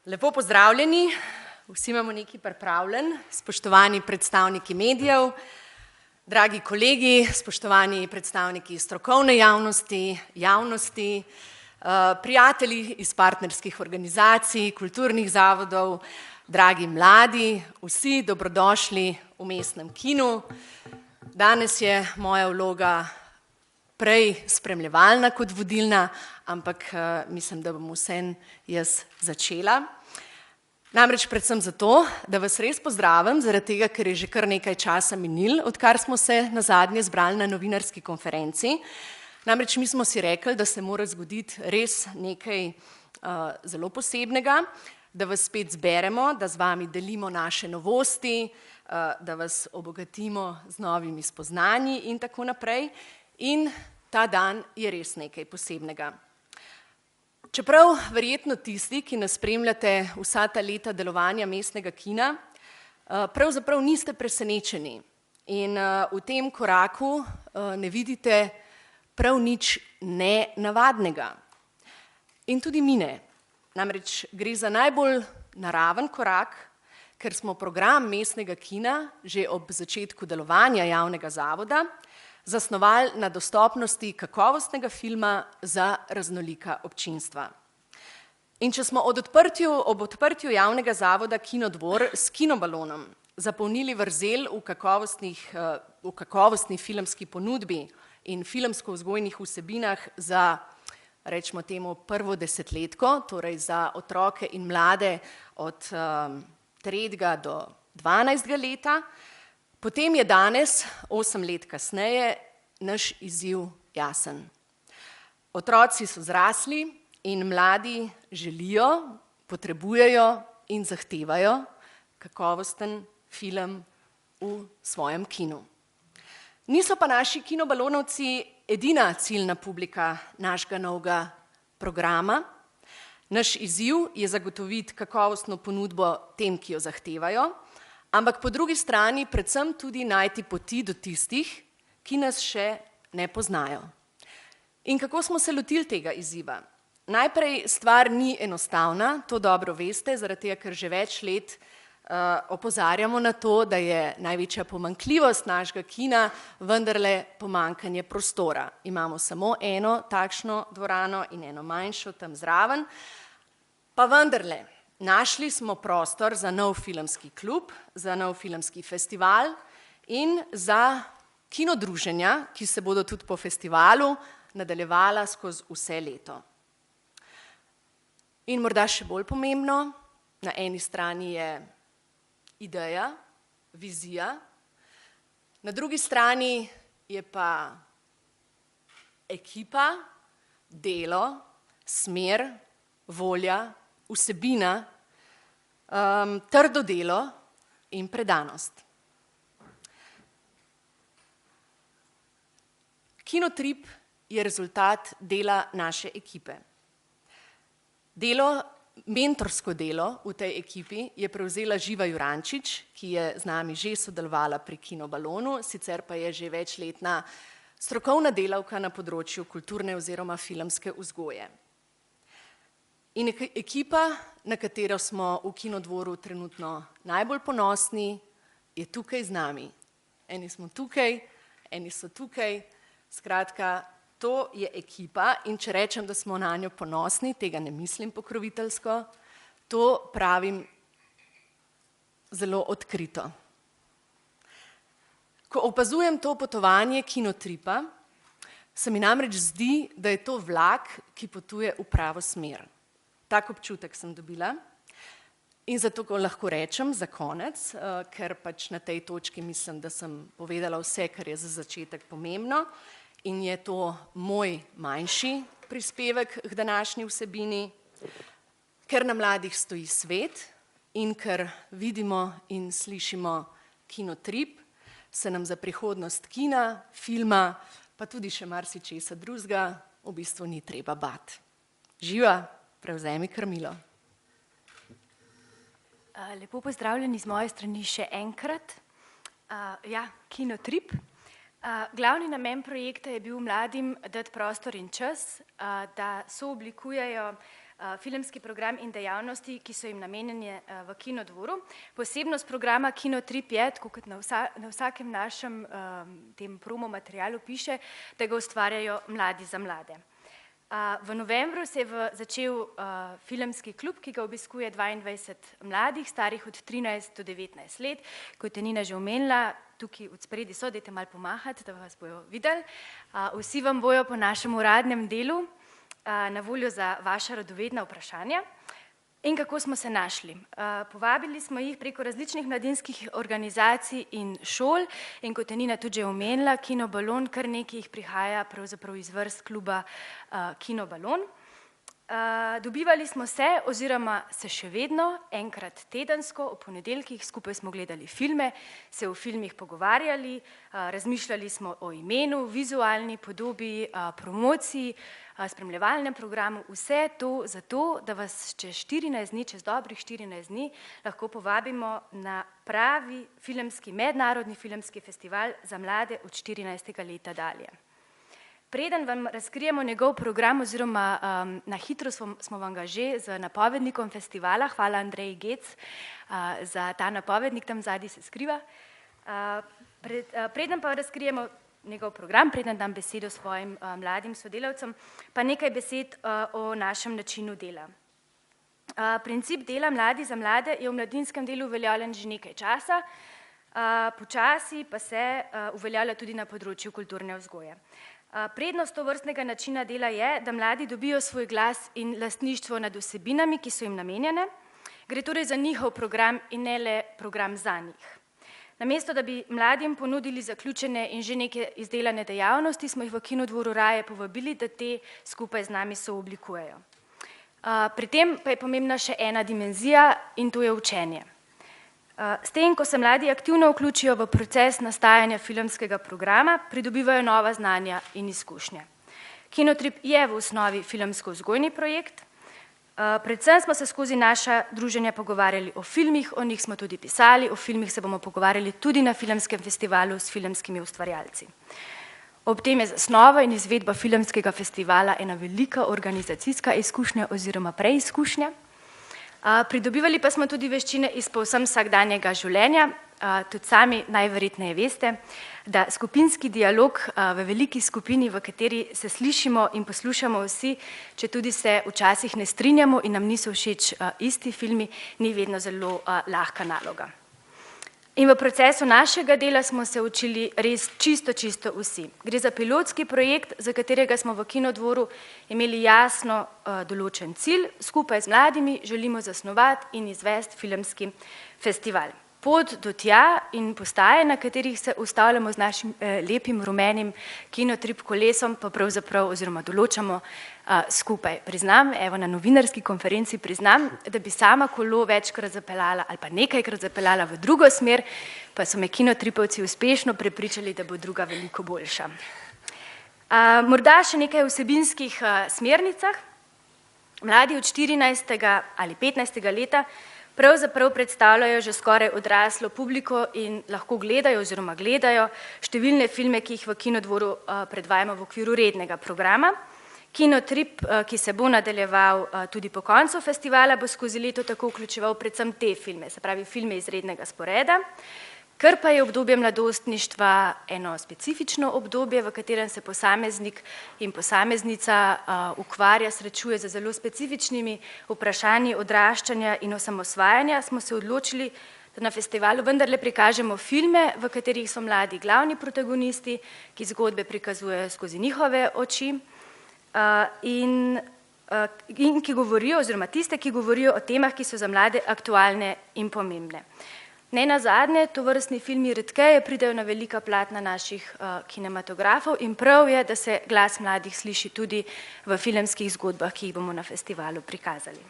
Lepo pozdravljeni, vsi imamo nekaj pripravljen, spoštovani predstavniki medijev, dragi kolegi, spoštovani predstavniki strokovne javnosti, prijatelji iz partnerskih organizacij, kulturnih zavodov, dragi mladi, vsi dobrodošli v Mestnem kinu. Danes je moja vloga prej spremljevalna kot vodilna, ampak mislim, da bom vseeno jaz začela. Namreč predvsem zato, da vas res pozdravim, zaradi tega, ker je že kar nekaj časa minil, odkar smo se nazadnje zbrali na novinarski konferenci. Namreč mi smo si rekli, da se mora zgoditi res nekaj zelo posebnega, da vas spet zberemo, da z vami delimo naše novosti, da vas obogatimo z novimi spoznanji in tako naprej. In ta dan je res nekaj posebnega. Čeprav verjetno tisti, ki nas spremljate vsa ta leta delovanja Mestnega kina, pravzaprav niste presenečeni in v tem koraku ne vidite prav nič nenavadnega. In tudi mi ne. Namreč gre za najbolj naraven korak, ker smo program Mestnega kina že ob začetku delovanja javnega zavoda zasnovali na dostopnosti kakovostnega filma za raznolika občinstva. In če smo ob odprtju javnega zavoda Kinodvor s kinobalonom zapolnili vrzel v kakovostni filmski ponudbi in filmsko-vzgojnih vsebinah za, recimo temu, prvo desetletko, torej za otroke in mlade od 3. do 12. leta, potem je danes, 8 let kasneje, naš izziv jasen. Otroci so zrasli in mladi želijo, potrebujejo in zahtevajo kakovosten film v svojem kinu. Niso pa naši kinobalonovci edina ciljna publika našega novega programa. Naš izziv je zagotoviti kakovostno ponudbo tem, ki jo zahtevajo, ampak po drugi strani predvsem tudi najti poti do tistih, ki nas še ne poznajo. In kako smo se lotili tega izziva? Najprej stvar ni enostavna, to dobro veste, zaradi tega, ker že več let opozarjamo na to, da je največja pomanjkljivost našega kina vendarle pomanjkanje prostora. Imamo samo eno takšno dvorano in eno manjšo tam zraven, pa vendarle. Našli smo prostor za nov filmski klub, za nov filmski festival in za kinodruženja, ki se bodo tudi po festivalu nadaljevala skozi vse leto. In morda še bolj pomembno, na eni strani je ideja, vizija, na drugi strani je pa ekipa, delo, smer, volja, vsebina, trdo delo in predanost. Kinotrip je rezultat dela naše ekipe. Mentorsko delo v tej ekipi je prevzela Živa Jurančič, ki je z nami že sodelovala pri Kinobalonu, sicer pa je že večletna strokovna delavka na področju kulturne oziroma filmske vzgoje. In ekipa, na katero smo v Kinodvoru trenutno najbolj ponosni, je tukaj z nami. Eni smo tukaj, eni so tukaj, skratka, to je ekipa in če rečem, da smo na njo ponosni, tega ne mislim pokroviteljsko, to pravim zelo odkrito. Ko opazujem to potovanje Kinotripa, se mi namreč zdi, da je to vlak, ki potuje v pravo smer. Tak občutek sem dobila in zato lahko rečem za konec, ker pač na tej točki mislim, da sem povedala vse, kar je za začetek pomembno in je to moj manjši prispevek k današnji vsebini, ker na mladih stoji svet in ker vidimo in slišimo Kinotrip, se nam za prihodnost kina, filma, pa tudi še marsičesa drugega v bistvu ni treba bati. Živa! Prevzemi krmilo. Lepo pozdravljeni z moje strani še enkrat. Kinotrip. Glavni namen projekta je bil mladim dati prostor in čas, da sooblikujejo filmski program in dejavnosti, ki so jim namenjeni v Kinodvoru. Posebnost programa Kinotrip je, tako kot na vsakem našem tem promo materialu piše, da ga ustvarjajo mladi za mlade. V novembru se je začel filmski klub, ki ga obiskuje 22 mladih, starih od 13 do 19 let. Kot je Nina že omenila, tukaj od spredi so, dajte malo pomahati, da vas bojo videli. Vsi vam bojo po našem uradnem delu na voljo za vaša radovedna vprašanja. In kako smo se našli? Povabili smo jih preko različnih mladinskih organizacij in šol in kot je Nina tudi že omenila, Kino Balon, kar nekaj jih prihaja pravzaprav iz vrst kluba Kino Balon. Dobivali smo se oziroma se še vedno enkrat tedensko, ob ponedeljkih, skupaj smo gledali filme, se o filmih pogovarjali, razmišljali smo o imenu, vizualni podobi, promociji, spremljevalnem programu, vse to zato, da vas čez 14 dni, čez dobrih 14 dni lahko povabimo na pravi filmski, mednarodni filmski festival za mlade od 14. leta dalje. Preden vam razkrijemo njegov program oziroma na hitro smo vam ga že z napovednikom festivala, hvala Andreji Gec za ta napovednik, tam zadnji se skriva. Preden pa razkrijemo njegov program, preden dam besedo svojim mladim sodelavcem, pa nekaj besed o našem načinu dela. Princip dela Mladi za mlade je v mladinskem delu uveljavljen že nekaj časa, počasi pa se uveljavlja tudi na področju kulturne vzgoje. Prednost tovrstnega načina dela je, da mladi dobijo svoj glas in lastništvo nad vsebinami, ki so jim namenjene. Gre torej za njihov program in ne le program za njih. Namesto, da bi mladim ponudili zaključene in že neke izdelane dejavnosti, smo jih v Kinodvoru raje povabili, da te skupaj z nami sooblikujejo. Pri tem pa je pomembna še ena dimenzija in to je učenje. S tem, ko se mladi aktivno vključijo v proces nastajanja filmskega programa, pridobivajo nova znanja in izkušnje. Kinotrip je v osnovi filmsko-vzgojni projekt. Predvsem smo se skozi naša druženja pogovarjali o filmih, o njih smo tudi pisali, o filmih se bomo pogovarjali tudi na filmskem festivalu s filmskimi ustvarjalci. Ob tem je zasnova in izvedba filmskega festivala ena velika organizacijska izkušnja oziroma preizkušnja. Pridobivali pa smo tudi veščine iz povsem vsakdanjega življenja, tudi sami najverjetneje veste, da skupinski dialog v veliki skupini, v kateri se slišimo in poslušamo vsi, če tudi se včasih ne strinjamo in nam niso všeč isti filmi, ni vedno zelo lahka naloga. In v procesu našega dela smo se učili res čisto vsi. Gre za pilotski projekt, za katerega smo v Kinodvoru imeli jasno določen cilj, skupaj z mladimi želimo zasnovati in izvesti filmski festival. Pot do tja in postaje, na katerih se ustavljamo z našim lepim rumenim Kinotrip kolesom, pa pravzaprav oziroma določamo skupaj. Priznam, evo na novinarski konferenci priznam, da bi sama kolo večkrat zapeljala ali pa nekajkrat zapeljala v drugo smer, pa so me Kinotripovci uspešno prepričali, da bo druga veliko boljša. Morda še nekaj o vsebinskih smernicah. Mladi od 14. ali 15. leta pravzaprav predstavljajo že skoraj odraslo publiko in lahko gledajo oziroma gledajo številne filme, ki jih v Kinodvoru predvajamo v okviru rednega programa. Kinotrip, ki se bo nadaljeval tudi po koncu festivala, bo skozi leto tako vključeval predvsem te filme, se pravi filme iz rednega sporeda. Ker pa je obdobje mladostništva eno specifično obdobje, v katerem se posameznik in posameznica ukvarja, srečuje z zelo specifičnimi vprašanji odraščanja in osamosvajanja, smo se odločili, da na festivalu vendarle prikažemo filme, v katerih so mladi glavni protagonisti, ki zgodbe prikazujejo skozi njihove oči in ki govorijo, oziroma tiste, ki govorijo o temah, ki so za mlade aktualne in pomembne. Ne nazadnje, tovrstni filmi redkeje pridejo na velika platna naših kinematografov in prav je, da se glas mladih sliši tudi v filmskih zgodbah, ki jih bomo na festivalu prikazali.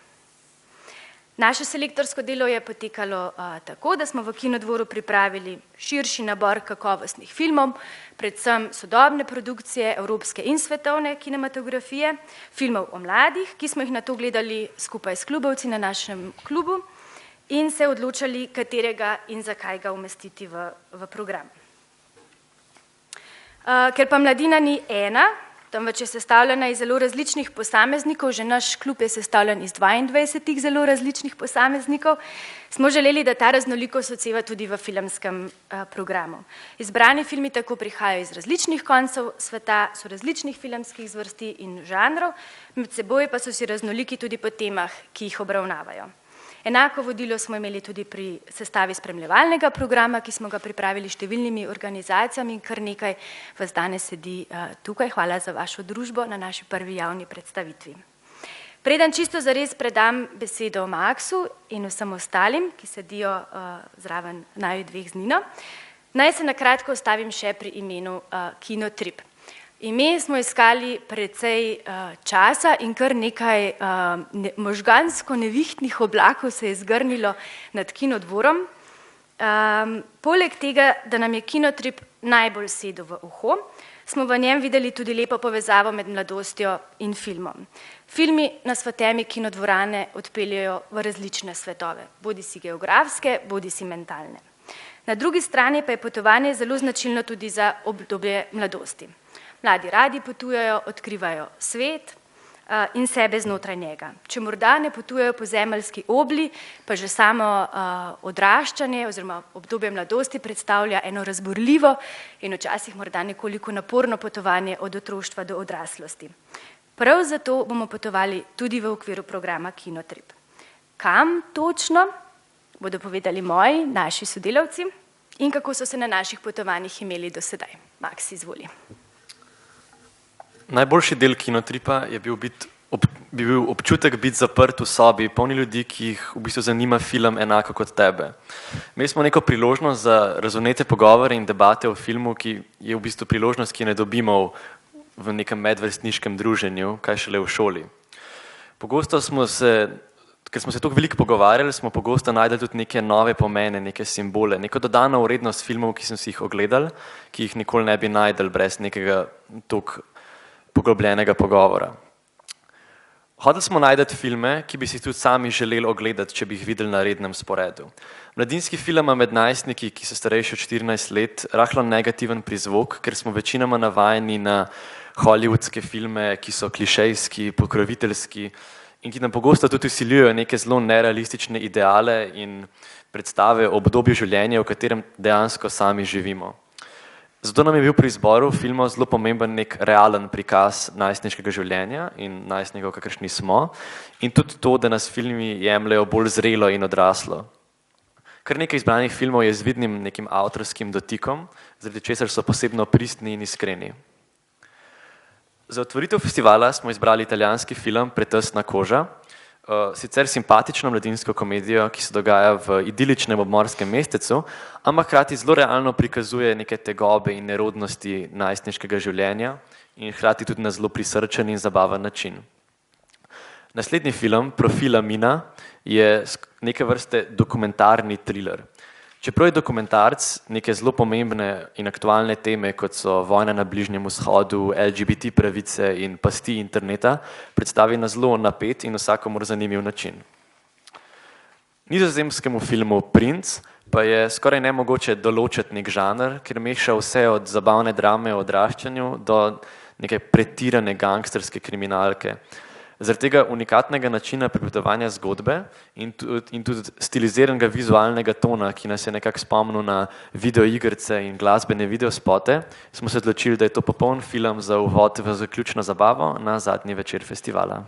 Naše selektorsko delo je potekalo tako, da smo v Kinodvoru pripravili širši nabor kakovostnih filmov, predvsem sodobne produkcije, evropske in svetovne kinematografije, filmov o mladih, ki smo jih nato gledali skupaj s klubovci na našem klubu, in se odločali, katerega in zakaj ga umestiti v program. Ker pa mladina ni ena, temveč je sestavljena iz zelo različnih posameznikov, že naš klub je sestavljen iz 22 zelo različnih posameznikov, smo želeli, da ta raznolikost odseva tudi v filmskem programu. Izbrani filmi tako prihajajo iz različnih koncev sveta, so različnih filmskih zvrsti in žanrov, med seboj pa so si raznoliki tudi po temah, ki jih obravnavajo. Enako vodilo smo imeli tudi pri sestavi spremljevalnega programa, ki smo ga pripravili številnimi organizacijami in kar nekaj vas danes sedi tukaj. Hvala za vašo družbo na naši prvi javni predstavitvi. Preden čisto zares predam besedo Maksu in vsem ostalim, ki sedijo zraven naju dveh z Nino, naj se na kratko ostavim še pri imenu Kinotrip. Ime smo iskali precej časa in kar nekaj možgansko nevihtnih oblakov se je zgrnilo nad Kinodvorom. Poleg tega, da nam je Kinotrip najbolj sedel v uho, smo v njem videli tudi lepo povezavo med mladostjo in filmom. Filmi nas v temi Kinodvorane odpeljajo v različne svetove, bodi si geografske, bodi si mentalne. Na drugi strani pa je potovanje zelo značilno tudi za obdobje mladosti. Mladi radi potujejo, odkrivajo svet in sebe znotraj njega. Če morda ne potujejo po zemeljski obli, pa že samo odraščanje oziroma obdobje mladosti predstavlja eno razburljivo in včasih morda nekoliko naporno potovanje od otroštva do odraslosti. Prav zato bomo potovali tudi v okviru programa Kinotrip. Kam točno, bodo povedali naši sodelavci in kako so se na naših potovanjih imeli do sedaj. Maks, izvoli. Najboljši del Kinotripa je bil občutek biti zaprt v sobi, polni ljudi, ki jih v bistvu zanima film enako kot tebe. Imeli smo neko priložnost za razumete pogovore in debate o filmu, ki je v bistvu priložnost, ki ne dobimo v nekem medvrstniškem druženju, kaj šele v šoli. Pogosto ker smo se tako veliko pogovarjali, smo pogosto najdeli tudi neke nove pomene, neke simbole, neko dodano vrednost filmov, ki sem si jih ogledal, ki jih nikoli ne bi najdel brez nekega toliko poglobljenega pogovora. Hoteli smo najti filme, ki bi si tudi sami želeli ogledati, če bi jih videli na rednem sporedu. Mladinski film med najstniki, ki so starejši od 14 let, rahlo negativen prizvok, ker smo večinoma navajeni na hollywoodske filme, ki so klišejski, pokroviteljski in ki nam pogosto tudi vsiljujejo neke zelo nerealistične ideale in predstave o obdobju življenja, v katerem dejansko sami živimo. Zato nam je bil pri izboru filmov zelo pomemben nek realen prikaz najstniškega življenja in najstnikov, kakršni smo, in tudi to, da nas filmi jemljejo bolj zrelo in odraslo. Kar nekaj izbranih filmov je z vidnim nekim avtorskim dotikom, zaradi česar so posebno pristni in iskreni. Za otvoritev festivala smo izbrali italijanski film Pretesna koža, sicer simpatično mladinsko komedijo, ki se dogaja v idiličnem obmorskem mestecu, ampak hkrati zelo realno prikazuje neke tegobe in nerodnosti najstniškega življenja in hkrati tudi na zelo prisrčen in zabaven način. Naslednji film, Profila Mina, je neke vrste dokumentarni thriller. Čeprav je dokumentarc neke zelo pomembne in aktualne teme, kot so vojna na Bližnjem vzhodu, LGBT pravice in pasti interneta, predstavi na zelo napet in vsakomur zanimiv način. Nizozemskemu filmu Princ pa je skoraj nemogoče določiti nek žanr, ker meša vse od zabavne drame o odraščanju do neke pretirane gangsterske kriminalke. Zaradi tega unikatnega načina pripovedovanja zgodbe in tudi stiliziranega vizualnega tona, ki nas je nekako spomnil na videoigrce in glasbene videospote, smo se odločili, da je to popoln film za uvod v zaključno zabavo na zadnji večer festivala.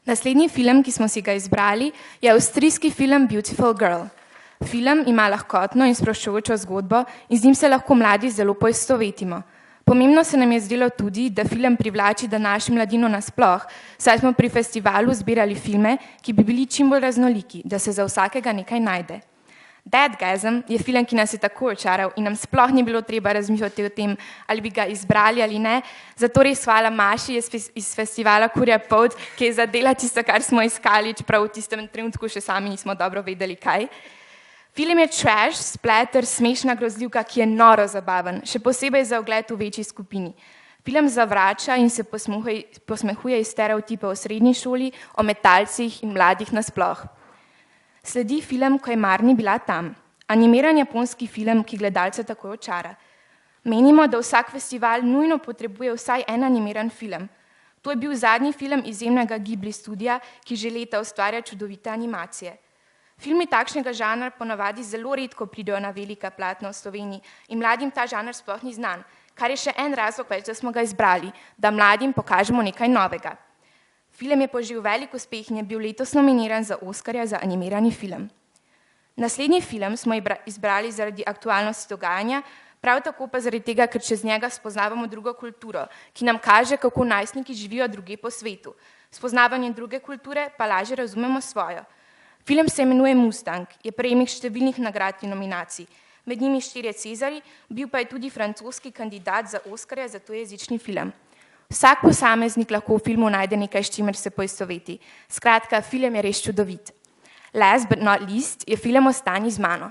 Naslednji film, ki smo si ga izbrali, je avstrijski film Beautiful Girl. Film ima lahkotno in sproščujočo zgodbo in z njim se lahko mladi zelo poistovetimo. Pomembno se nam je zdelo tudi, da film privlači današnjo mladino nasploh, saj smo pri festivalu zbirali filme, ki bi bili čim bolj raznoliki, da se za vsakega nekaj najde. Deadgasm je film, ki nas je tako očaral in nam sploh ni bilo treba razmišljati o tem, ali bi ga izbrali ali ne, zato res hvala Maši iz festivala Kurja Polt, ki je zadela tisto, kar smo iskali, čeprav v tistem trenutku še sami nismo dobro vedeli kaj. Film je trash, splatter, smešna grozljivka, ki je noro zabaven, še posebej za ogled v večji skupini. Film zavrača in se posmehuje iz stereotipe o srednji šoli, o metalcih in mladih nasploh. Sledi film Ko je mar ni bila tam. Animiran japonski film, ki gledalce takoj očara. Menimo, da vsak festival nujno potrebuje vsaj en animiran film. To je bil zadnji film izjemnega Ghibli studija, ki že leta ustvarja čudovite animacije. Filmi takšnega žanra ponavadi zelo redko pridejo na velika platna v Sloveniji in mladim ta žanr sploh ni znan, kar je še en razlog več, da smo ga izbrali, da mladim pokažemo nekaj novega. Film je požil velik uspeh in je bil letos nominiran za Oskarja za animirani film. Naslednji film smo izbrali zaradi aktualnosti dogajanja, prav tako pa zaradi tega, ker čez njega spoznavamo drugo kulturo, ki nam kaže, kako najstniki živijo druge po svetu. Spoznavanje druge kulture pa lažje razumemo svojo. Film se imenuje Mustang, je prejemnik številnih nagrad in nominacij. Med njimi 4 Cezarji, bil pa je tudi francoski kandidat za Oskarja za tujejezični film. Vsak posameznik lahko v filmu najde nekaj, s čimer se poistoveti. Skratka, film je res čudovit. Last but not least je film Ostani z mano.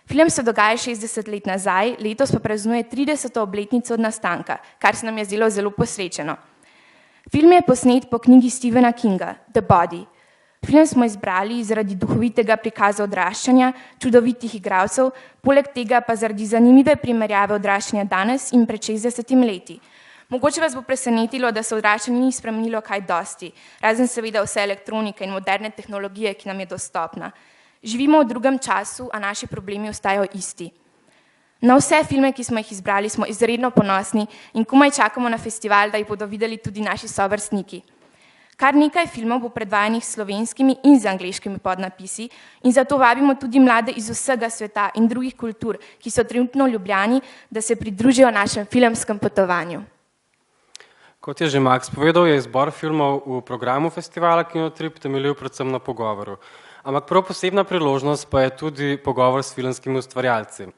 Film se dogaja 60 let nazaj, letos pa praznuje 30. obletnico od nastanka, kar se nam je zdelo zelo posrečeno. Film je posnet po knjigi Stephena Kinga, The Body. Film smo izbrali zaradi duhovitega prikaza odraščanja, čudovitih igralcev, poleg tega pa zaradi zanimive primerjave odraščanja danes in pred 60 leti. Mogoče vas bo presenetilo, da se odraščanje ni spremenilo kaj dosti, razen seveda vse elektronike in moderne tehnologije, ki nam je dostopna. Živimo v drugem času, a naši problemi ostajajo isti. Na vse filme, ki smo jih izbrali, smo izredno ponosni in komaj čakamo na festival, da jih bodo videli tudi naši sovrstniki. Kar nekaj filmov bo predvajanih s slovenskimi in z angleškimi podnapisi in zato vabimo tudi mlade iz vsega sveta in drugih kultur, ki so trenutno v Ljubljani, da se pridružijo našem filmskem potovanju. Kot je že Max povedal, je izbor filmov v programu festivala Kinotrip temeljil predvsem na pogovoru. Ampak prav posebna priložnost pa je tudi pogovor s filmskimi ustvarjalci.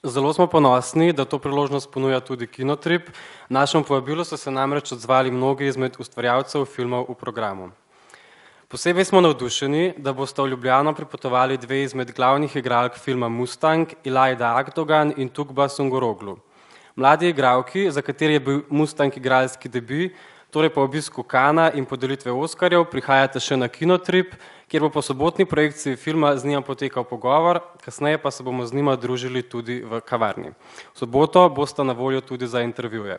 Zelo smo ponosni, da to priložnost ponuja tudi Kinotrip. Našemu povabilu so se namreč odzvali mnogi izmed ustvarjalcev filmov v programu. Posebej smo navdušeni, da bosta v Ljubljano pripotovali 2 izmed glavnih igralk filma Mustang, Ilaida Akdogan in Tugba Sungoroglu. Mladi igralki, za kateri je bil Mustang igralski debut, torej po obisku Kana in podelitve Oskarjev, prihajate še na Kinotrip, kjer bo po sobotni projekciji filma z njima potekal pogovor, kasneje pa se bomo z njima družili tudi v kavarni. V soboto bosta na voljo tudi za intervjuje.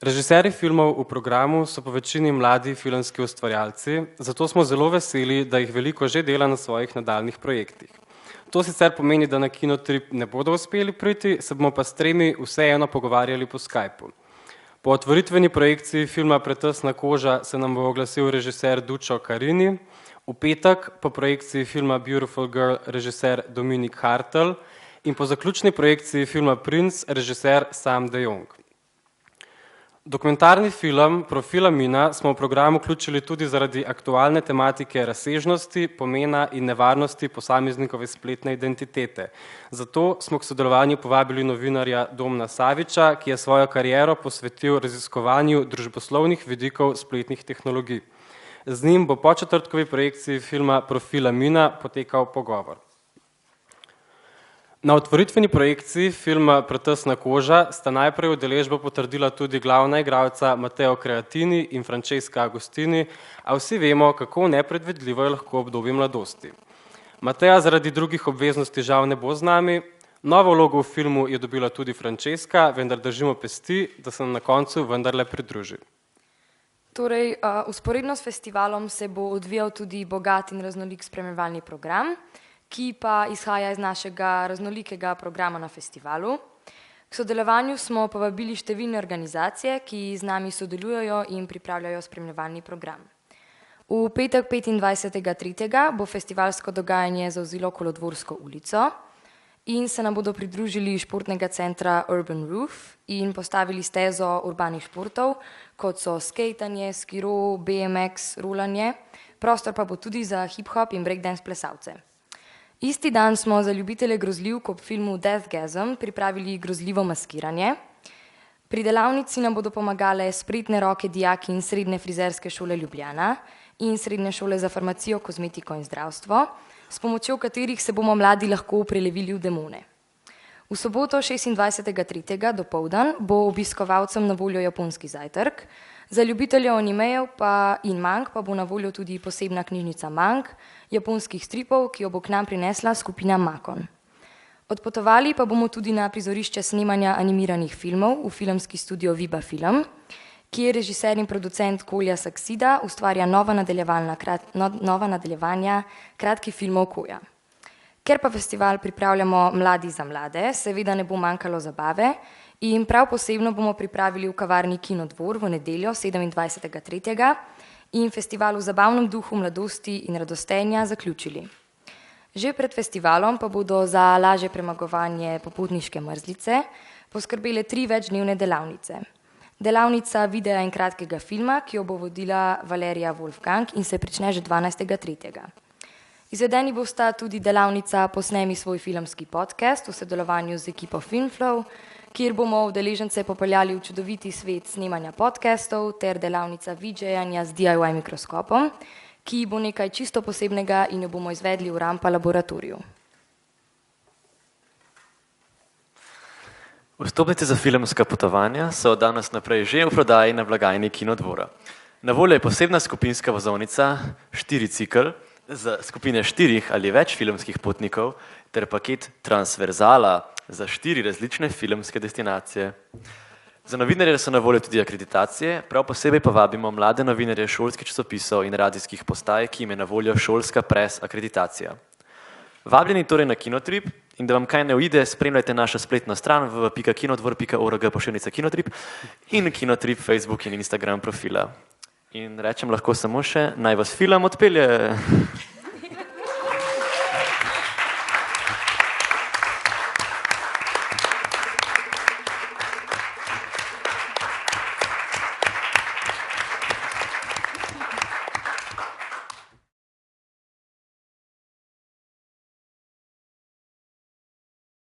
Režiserji filmov v programu so po večini mladi filmski ustvarjalci, zato smo zelo veseli, da jih veliko že dela na svojih nadaljnih projektih. To sicer pomeni, da na Kinotrip ne bodo uspeli priti, se bomo pa s 3 vseeno pogovarjali po Skypu. Po otvoritveni projekciji filma Pretesna koža se nam bo oglasil režiser Dušo Karini, v petek po projekciji filma Beautiful Girl režiser Dominik Hartl in po zaključni projekciji filma Prince režiser Sam de Jong. Dokumentarni film Profila Mina smo v program vključili tudi zaradi aktualne tematike razsežnosti, pomena in nevarnosti posameznikove spletne identitete. Zato smo k sodelovanju povabili novinarja Domna Saviča, ki je svojo kariero posvetil raziskovanju družboslovnih vidikov spletnih tehnologij. Z njim bo po četrtkovi projekciji filma Profila Mina potekal pogovor. Na otvoritveni projekciji filma Pretesna koža sta najprej udeležbo potrdila tudi glavna igralca Matteo Creatini in Francesca Agostini, a vsi vemo, kako nepredvidljivo je lahko obdobje mladosti. Mattea zaradi drugih obveznosti žal ne bo z nami, novo vlogo v filmu je dobila tudi Francesca, vendar držimo pesti, da se nam na koncu vendarle pridruži. Torej, vzporedno s festivalom se bo odvijal tudi bogat in raznolik spremljevalni program, ki pa izhaja iz našega raznolikega programa na festivalu. K sodelovanju smo povabili številne organizacije, ki z nami sodelujejo in pripravljajo spremljevalni program. V petek 25.3. bo festivalsko dogajanje zavzelo Kolodvorsko ulico in se nam bodo pridružili športnega centra Urban Roof in postavili stezo urbanih športov, kot so skejtanje, skiro, BMX, rolanje, prostor pa bo tudi za hip-hop in breakdance plesalce. Isti dan smo za ljubitelje grozljivk ob filmu Deathgasm pripravili grozljivo maskiranje. Pri delavnici nam bodo pomagale spretne roke dijaki in srednje frizerske šole Ljubljana in srednje šole za farmacijo, kozmetiko in zdravstvo, s pomočjo katerih se bomo mladi lahko prelevili v demone. V soboto 26.3. dopoldan bo obiskovalcem na voljo japonski zajtrk, za ljubitelje animejev in mang pa bo na voljo tudi posebna knjižnica mang, japonskih stripov, ki jo bo k nam prinesla skupina Makon. Odpotovali pa bomo tudi na prizorišče snemanja animiranih filmov v filmski studio Viba Film, kjer režiser in producent Kolja Saksida ustvarja nova nadaljevanja kratkih filmov Koja. Ker pa festival pripravljamo Mladi za mlade, seveda ne bo manjkalo zabave in prav posebno bomo pripravili v kavarni Kinodvor v nedeljo 27.3. in festival v zabavnem duhu mladosti in radostenja zaključili. Že pred festivalom pa bodo za lažje premagovanje popotniške mrzlice poskrbele 3 večdnevne delavnice. Delavnica videa in kratkega filma, ki jo bo vodila Valerija Wolfgang in se prične že 12.3. Izvedeni bosta tudi delavnica Posnemi svoj filmski podcast v sodelovanju z ekipo Filmflow, kjer bomo udeležence popeljali v čudoviti svet snemanja podcastov ter delavnica VJ-anja z DIY mikroskopom, ki bo nekaj čisto posebnega in jo bomo izvedli v Rampa laboratoriju. Vstopnice za filmska potovanja so od danes naprej že v prodaji na blagajni Kinodvora. Na voljo je posebna skupinska vozovnica 4 cikl za skupine 4 ali več filmskih potnikov ter paket transverzala za 4 različne filmske destinacije. Za novinarje so na voljo tudi akreditacije, prav posebej pa vabimo mlade novinarje šolskih časopisov in radijskih postaj, ki jim je na voljo šolska press akreditacija. Vabljeni torej na Kinotrip in da vam kaj ne uide, spremljajte našo spletno stran www.kinodvor.org/kinotrip in Kinotrip Facebook in Instagram profila. In rečem lahko samo še, naj vas film odpelje.